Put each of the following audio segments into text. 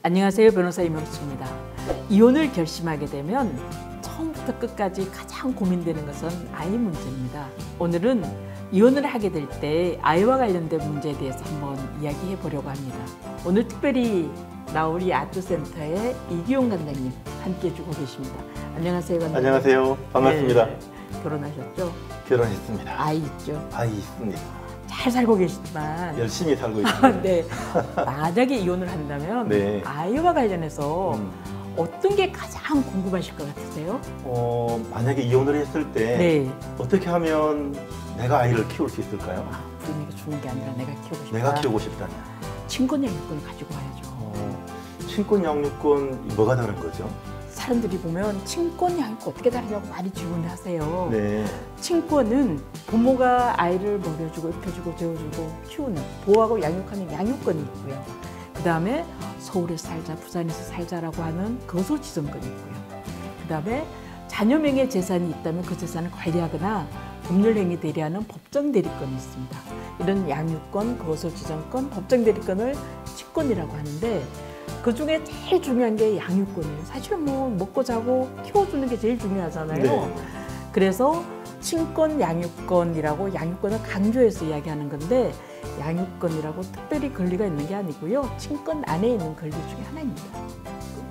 안녕하세요. 변호사 이명수입니다. 이혼을 결심하게 되면 처음부터 끝까지 가장 고민되는 것은 아이 문제입니다. 오늘은 이혼을 하게 될 때 아이와 관련된 문제에 대해서 한번 이야기해 보려고 합니다. 오늘 특별히 나우리 아트센터의 이기용 관장님 함께 해주고 계십니다. 안녕하세요, 관장님. 안녕하세요. 반갑습니다. 네, 결혼하셨죠? 결혼했습니다. 아이 있죠? 아이 있습니다. 잘 살고 계시지만 열심히 살고 있습니다. 네, 만약에 이혼을 한다면 네. 아이와 관련해서 어떤 게 가장 궁금하실 것 같으세요? 만약에 이혼을 했을 때 네. 어떻게 하면 내가 아이를 키울 수 있을까요? 부모님이 주는 게 아니라 내가 키우고 싶다. 내가 키우고 싶다면. 친권 양육권을 가지고 와야죠. 친권 양육권 뭐가 다른 거죠? 사람들이 보면 친권 양육권 어떻게 다르냐고 많이 질문하세요. 네. 친권은 부모가 아이를 먹여주고 입혀주고 재워주고 키우는, 보호하고 양육하는 양육권이 있고요. 그 다음에 서울에 살자, 부산에서 살자라고 하는 거소지정권이 있고요. 그 다음에 자녀 명의 재산이 있다면 그 재산을 관리하거나 법률행위 대리하는 법정대리권이 있습니다. 이런 양육권, 거소지정권, 법정대리권을 친권이라고 하는데 그 중에 제일 중요한 게 양육권이에요. 사실은 뭐 먹고 자고 키워주는 게 제일 중요하잖아요. 네. 그래서 친권, 양육권이라고 양육권을 강조해서 이야기하는 건데 양육권이라고 특별히 권리가 있는 게 아니고요. 친권 안에 있는 권리 중에 하나입니다.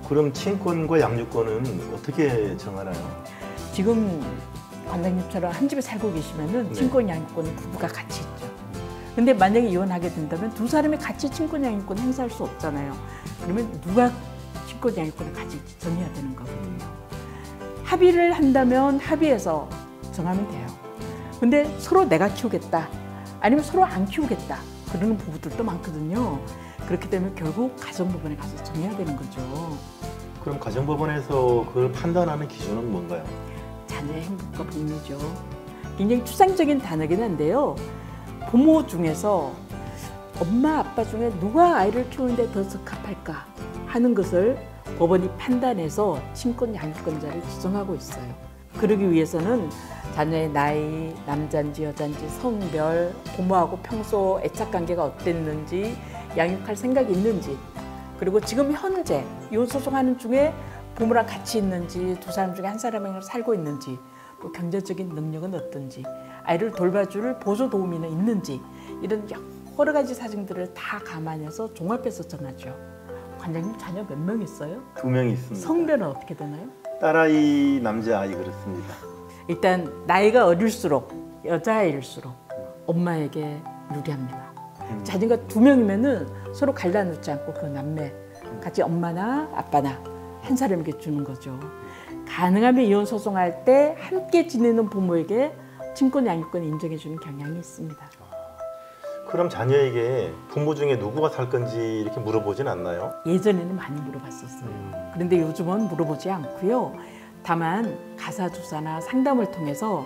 그럼 친권과 양육권은 어떻게 정하나요? 지금 관장님처럼 한 집에 살고 계시면은 네. 친권, 양육권은 부부가 같이 있죠. 근데 만약에 이혼하게 된다면 두 사람이 같이 친권, 양육권 행사할 수 없잖아요. 그러면 누가 친권, 양육권을 가질지 정해야 되는 거거든요. 합의를 한다면 합의해서 정하면 돼요. 근데 서로 내가 키우겠다, 아니면 서로 안 키우겠다, 그러는 부부들도 많거든요. 그렇게 되면 결국 가정법원에 가서 정해야 되는 거죠. 그럼 가정법원에서 그걸 판단하는 기준은 뭔가요? 자녀의 행복과 복리죠. 굉장히 추상적인 단어긴 한데요. 부모 중에서 엄마, 아빠 중에 누가 아이를 키우는데 더 적합할까 하는 것을 법원이 판단해서 친권 양육권자를 지정하고 있어요. 그러기 위해서는 자녀의 나이, 남자인지 여자인지, 성별, 부모하고 평소 애착관계가 어땠는지, 양육할 생각이 있는지, 그리고 지금 현재 이혼 소송하는 중에 부모랑 같이 있는지, 두 사람 중에 한 사람이랑 살고 있는지, 또 경제적인 능력은 어떤지, 아이를 돌봐줄 보조 도우미는 있는지, 이런 여러 가지 사정들을 다 감안해서 종합해서 정하죠. 관장님 자녀 몇 명 있어요? 2명이 있습니다. 성별은 어떻게 되나요? 딸아이, 남자아이 그렇습니다. 일단 나이가 어릴수록, 여자아이일수록 엄마에게 유리합니다. 자녀가 2명이면은 서로 갈라놓지 않고 그 남매 같이 엄마나 아빠나 한 사람에게 주는 거죠. 가능하면 이혼 소송할 때 함께 지내는 부모에게 친권 양육권 인정해주는 경향이 있습니다. 그럼 자녀에게 부모 중에 누구가 살 건지 이렇게 물어보진 않나요? 예전에는 많이 물어봤었어요. 그런데 요즘은 물어보지 않고요. 다만 가사조사나 상담을 통해서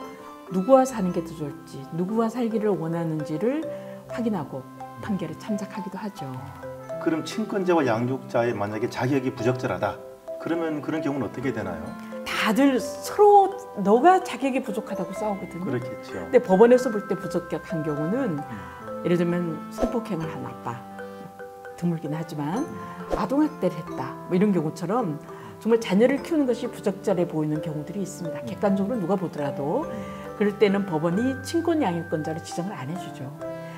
누구와 사는 게 더 좋을지, 누구와 살기를 원하는지를 확인하고 판결에 참작하기도 하죠. 그럼 친권자와 양육자의 만약에 자격이 부적절하다, 그러면 그런 경우는 어떻게 되나요? 다들 서로 너가 자격이 부족하다고 싸우거든요. 그렇겠죠. 근데 법원에서 볼 때 부적격한 경우는 예를 들면 성폭행을 한 아빠, 드물긴 하지만 아동학대를 했다, 뭐 이런 경우처럼 정말 자녀를 키우는 것이 부적절해 보이는 경우들이 있습니다. 객관적으로 누가 보더라도. 그럴 때는 법원이 친권 양육권자를 지정을 안 해주죠.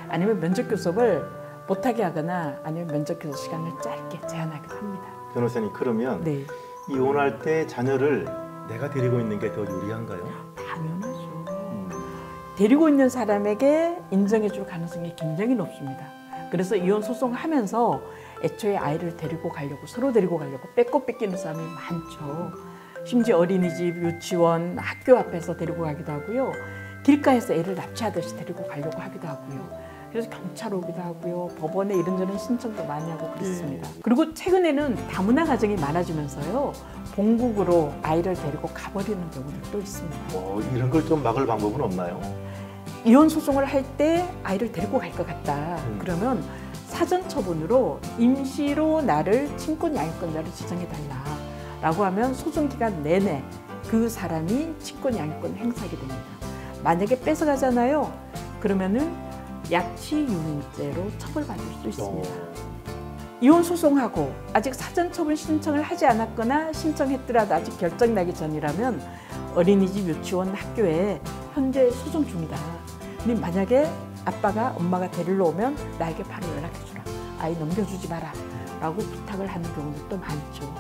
아니면 면접교섭을 못하게 하거나 아니면 면접교섭 시간을 짧게 제한하기도 합니다. 변호사님, 그러면 네, 이혼할 때 자녀를 내가 데리고 있는 게 더 유리한가요? 당연하죠. 데리고 있는 사람에게 인정해줄 가능성이 굉장히 높습니다. 그래서 이혼 소송하면서 애초에 아이를 데리고 가려고, 서로 데리고 가려고 빼고 뺏기는 사람이 많죠. 심지어 어린이집, 유치원, 학교 앞에서 데리고 가기도 하고요. 길가에서 애를 납치하듯이 데리고 가려고 하기도 하고요. 그래서 경찰 오기도 하고요. 법원에 이런저런 신청도 많이 하고 그렇습니다. 그리고 최근에는 다문화 가정이 많아지면서요. 본국으로 아이를 데리고 가버리는 경우들도 있습니다. 이런 걸 좀 막을 방법은 없나요? 이혼 소송을 할 때 아이를 데리고 갈 것 같다. 그러면 사전 처분으로 임시로 나를 친권 양육권자로 지정해달라 라고 하면 소송 기간 내내 그 사람이 친권 양육권 행사하게 됩니다. 만약에 뺏어가잖아요. 그러면은 약취유인죄로 처벌받을 수 있습니다. 이혼 소송하고 아직 사전 처분 신청을 하지 않았거나 신청했더라도 아직 결정 나기 전이라면 어린이집, 유치원, 학교에 현재 소송 중이다. 근데 만약에 아빠가 엄마가 데리러 오면 나에게 바로 연락해주라. 아이 넘겨주지 마라. 라고 부탁을 하는 경우도 또 많죠.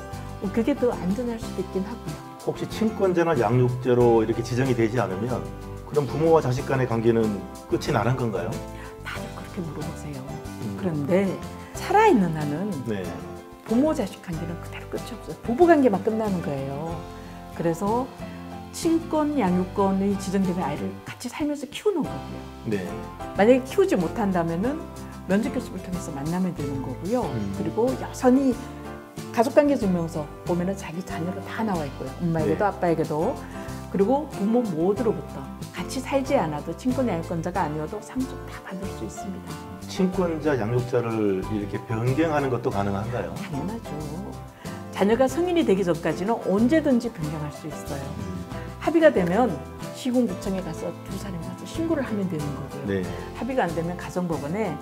그게 더 안전할 수도 있긴 하고요. 혹시 친권제나 양육제로 이렇게 지정이 되지 않으면 그럼 부모와 자식 간의 관계는 끝이 나는 건가요? 다들 그렇게 물어보세요. 그런데 살아있는 한은 네. 부모 자식 관계는 그대로 끝이 없어요. 부부 관계만 끝나는 거예요. 그래서 친권, 양육권이 지정되면 아이를 같이 살면서 키우는 거고요. 네. 만약에 키우지 못한다면은 면접 교섭을 통해서 만나면 되는 거고요. 그리고 여전히 가족관계증명서 보면은 자기 자녀로 다 나와 있고요. 엄마에게도 네. 아빠에게도. 그리고 부모 모두로부터 같이 살지 않아도 친권 양육권자가 아니어도 상속 다 받을 수 있습니다. 친권자, 양육자를 이렇게 변경하는 것도 가능한가요? 당연하죠. 자녀가 성인이 되기 전까지는 언제든지 변경할 수 있어요. 합의가 되면 시군구청에 가서 두 사람이 가서 신고를 하면 되는 거고요. 네. 합의가 안 되면 가정법원에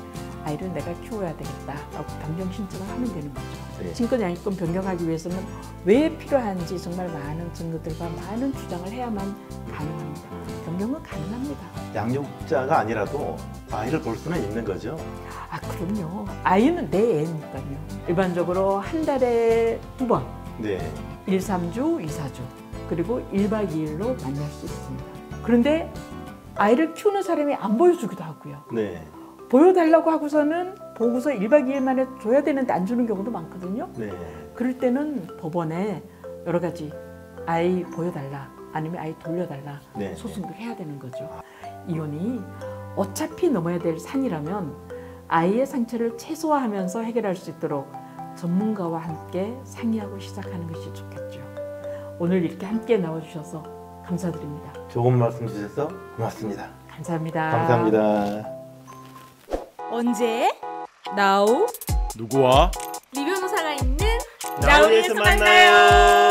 아이를 내가 키워야 되겠다라고 변경 신청을 하면 되는 거죠. 네. 친권 양육권 변경하기 위해서는 왜 필요한지 정말 많은 증거들과 많은 주장을 해야만 가능합니다. 변경은 가능합니다. 양육자가 아니라도 아이를 볼 수는 있는 거죠? 아, 그럼요. 아이는 내 애니까요. 일반적으로 한 달에 2번, 네. 1, 3주, 2, 4주, 그리고 1박 2일로 만날 수 있습니다. 그런데 아이를 키우는 사람이 안 보여주기도 하고요. 네. 보여달라고 하고서는 보고서 1박 2일 만에 줘야 되는데 안 주는 경우도 많거든요. 네. 그럴 때는 법원에 여러 가지 아이 보여달라, 아니면 아이 돌려달라 네. 소송을 해야 되는 거죠. 이혼이 어차피 넘어야 될 산이라면 아이의 상처를 최소화하면서 해결할 수 있도록 전문가와 함께 상의하고 시작하는 것이 좋겠죠. 오늘 이렇게 함께 나와주셔서 감사드립니다. 좋은 말씀 주셔서 고맙습니다. 감사합니다. 감사합니다. 언제? Now? 누구와? 리 변호사가 있는 나우에서 만나요.